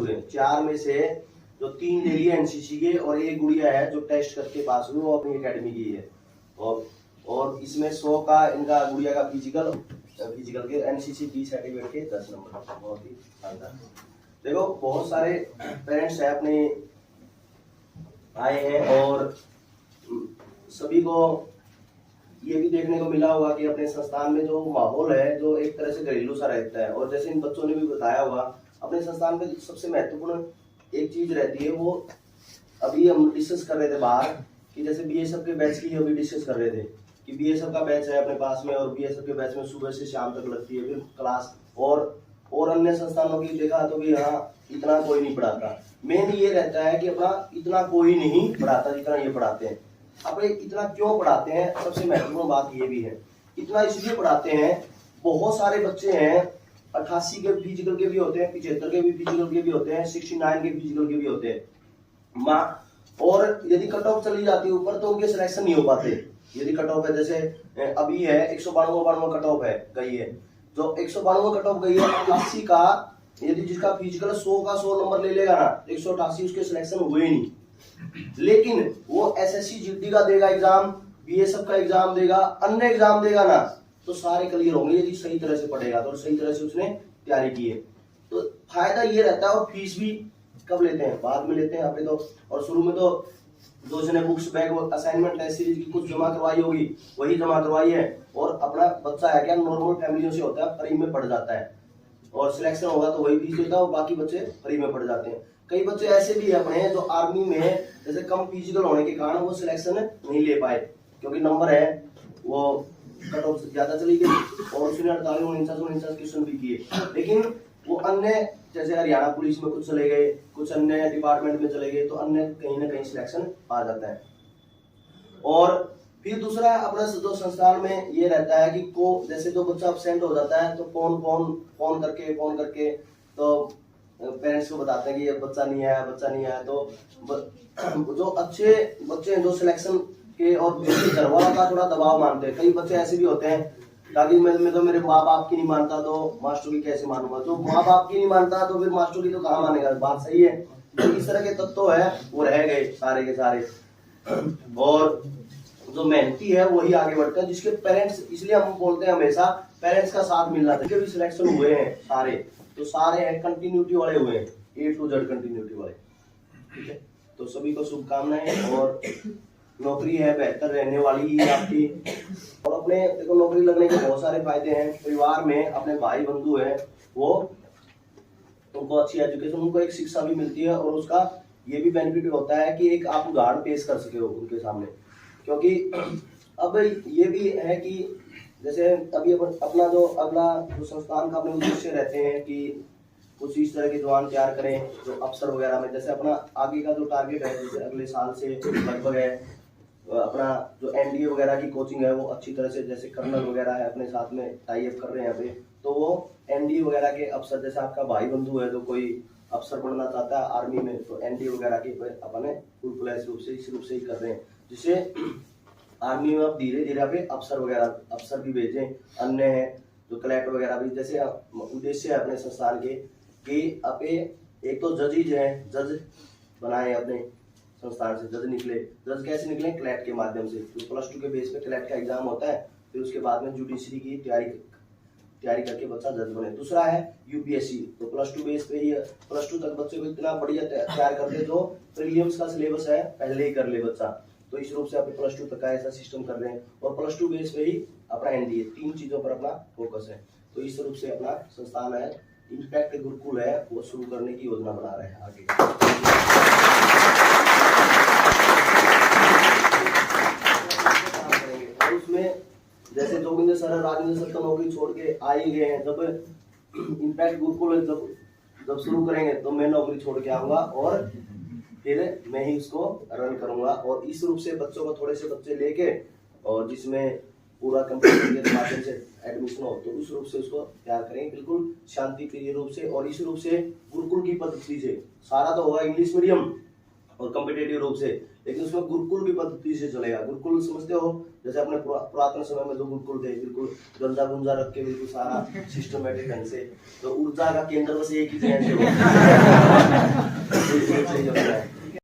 हुए। 4 में से जो 3 ले लिए एनसीसी के और एक गुड़िया है जो टेस्ट करके पास हुई, वो अपनी एकेडमी की है। और इसमें 100 का इनका गुड़िया का फिजिकल के एनसीसी बी सर्टिफिकेट के 10 नंबर। बहुत ही शानदार। देखो बहुत सारे पेरेंट्स है अपने आए हैं और सभी को ये भी देखने को मिला होगा कि अपने संस्थान में जो माहौल है जो एक तरह से घरेलू सा रहता है। और जैसे इन बच्चों ने भी बताया होगा, अपने संस्थान में सबसे महत्वपूर्ण एक चीज रहती है, वो अभी हम डिस्कस कर रहे थे बाहर कि जैसे बीएसएफ के बैच की अभी डिस्कस कर रहे थे कि बीएसएफ का बैच है अपने पास में, और बीएसएफ के बैच में सुबह से शाम तक लगती है फिर क्लास। और अन्य संस्थानों की देखा तो भी यहाँ इतना कोई नहीं पढ़ाता। मेन ये रहता है कि अपना इतना कोई नहीं पढ़ाता जितना ये पढ़ाते हैं। अब इतना क्यों पढ़ाते हैं, सबसे महत्वपूर्ण बात ये भी है, इतना इसलिए पढ़ाते हैं, बहुत सारे बच्चे हैं 88 के फिजिकल के भी होते हैं, 75 के भी फिजिकल के भी होते हैं, 69 के फिजिकल के भी होते हैं और यदि कट ऑफ चली जाती है ऊपर तो उनके सिलेक्शन नहीं हो पाते। यदि कट ऑफ है जैसे अभी है 192 कट ऑफ है गई है, जो 192 कट ऑफ गई है 88 का, यदि जिसका फिजिकल 100 का 100 नंबर ले लेगा ना, 188 उसके सिलेक्शन हुए ही नहीं। लेकिन वो एसएससी जीडी का देगा एग्जाम, बीएसएफ का एग्जाम देगा, अन्य एग्जाम देगा ना, तो सारे क्लियर होंगे यदि सही तरह से पढ़ेगा तो, सही तरह से उसने तैयारी की है तो फायदा ये रहता है। और फीस भी कब लेते हैं, बाद में लेते हैं अभी तो। और शुरू में तो जो जने books bag assignment test series की कुछ जमा करवाई होगी वही जमा करवाई है। और अपना बच्चा है क्या नॉर्मल फैमिलियों से होता है, फ्री में पढ़ जाता है और सिलेक्शन होगा तो वही फीस देता है और बाकी बच्चे फ्री में पढ़ जाते हैं। कई बच्चे ऐसे भी है अपने जो आर्मी में जैसे कम फिजिकल होने के कारण वो सिलेक्शन नहीं ले पाए, क्योंकि नंबर है वो कट ऑफ ज्यादा चली गई और उसने 48-49 क्वेश्चन भी किए। लेकिन वो अन्य जैसे हरियाणा पुलिस में कुछ चले गए, कुछ अन्य डिपार्टमेंट में चले गए, तो अन्य कहीं ना कहीं सिलेक्शन आ जाता है। और फिर दूसरा अपना जो संस्थान में ये रहता है कि को जैसे जो बच्चा अब्सेंट हो जाता है तो फोन करके तो पेरेंट्स को बताते हैं कि ये बच्चा नहीं आया। तो जो अच्छे बच्चे हैं जो सिलेक्शन के और घर वालों का थोड़ा दबाव मानते हैं, कई बच्चे ऐसे भी होते हैं ताकि मैं तो मेरे माँ बाप की नहीं मानता तो मास्टर की कैसे मानूंगा, तो माँ बाप की नहीं मानता तो फिर मास्टर की तो कहाँ मानेगा, बात सही है। तो इस तरह के तत्व है वो रह गए सारे के सारे। और जो मेहनती है वही आगे बढ़ते हैं, जिसके पेरेंट्स, इसलिए हम बोलते हैं हमेशा पेरेंट्स का साथ मिलना चाहिए। जिनके भी सिलेक्शन हुए हैं सारे, तो सारे हैं कंटिन्यूटी वाले हुए हैं, A to Z कंटिन्यूटी वाले। ठीक है, तो सभी को शुभकामनाएं और नौकरी है बेहतर रहने वाली ही है आपकी। और अपने देखो नौकरी लगने के बहुत सारे फायदे हैं। परिवार में अपने भाई बंधु है वो उनको अच्छी एजुकेशन, उनको एक शिक्षा भी मिलती है और उसका ये भी बेनिफिट होता है कि एक आप उदाहरण पेश कर सके हो उनके सामने। क्योंकि अब ये भी है कि जैसे अभी अपना जो अगला जो संस्थान का अपने उद्देश्य रहते हैं कि कुछ इस तरह के जवान तैयार करें जो अफसर वगैरह में, जैसे अपना आगे का जो टारगेट है जैसे अगले साल से लगभग है अपना जो एनडीए वगैरह की कोचिंग है वो अच्छी तरह से, जैसे कर्नल वगैरह है अपने साथ में टाई अप कर रहे हैं यहाँ पे, तो वो एनडीए वगैरह के अफसर, जैसे आपका भाई बंधु है जो कोई अफसर बनना चाहता है आर्मी में, तो एनडीए वगैरह के अपने फुल फ्लैश रूप से इस रूप से ही कर रहे हैं, जिससे आर्मी में अब धीरे धीरे पे अफसर भी भेजें। अन्य है जो कलेक्टर वगैरह भी, जैसे उद्देश्य है अपने संस्थान के कि अपने एक तो जजेज है, जज बनाए अपने संस्थान से, जज निकले। जज कैसे निकले, क्लैट के माध्यम से, जो +2 के बेस पे क्लैट का एग्जाम होता है, फिर उसके बाद में जुडिशरी की तैयारी करके बच्चा जज बने। दूसरा है यूपीएससी, तो +2 बेस पे ही +2 तक बच्चे को इतना बढ़िया तैयार करते जो प्रीलिम्स का सिलेबस है पहले ही कर ले बच्चा, तो इस रूप से अपने +2 तक का ऐसा सिस्टम कर रहे हैं। और +2 बेस पे ही अपना एनडीए, 3 चीजों पर अपना फोकस है। तो इस रूप से अपना संस्थान है इम्पैक्ट गुरुकुल है वो शुरू करने की योजना बना रहे हैं आगे। और उसमें जैसे जोगिंदर सर, राजेंद्र सर तो नौकरी छोड़ के आ ही गए हैं, जब इम्पैक्ट गुरुकुल जब शुरू करेंगे तो मैं नौकरी छोड़ के आऊंगा और फिर मैं ही उसको रन करूंगा। और इस रूप से बच्चों को थोड़े से बच्चे लेके और जिसमें पूरा कंप्यूटर के माध्यम से एडमिशन हो, तो उस रूप से उसको तैयार करेंगे बिल्कुल शांति प्रिय रूप से। और इस रूप से गुरुकुल की पद्धति से सारा तो होगा इंग्लिश मीडियम और कॉम्पिटेटिव रूप से, लेकिन उसमें गुरुकुल की पद्धति से चलेगा। गुरुकुल समझते हो, जैसे अपने पुरातन समय में जो गुरुकुल थे, बिल्कुल गंजा गुंजा रख के बिल्कुल सारा सिस्टमेटिक ढंग से, तो ऊर्जा का केंद्र बस एक ही जगह से हो जरूर है।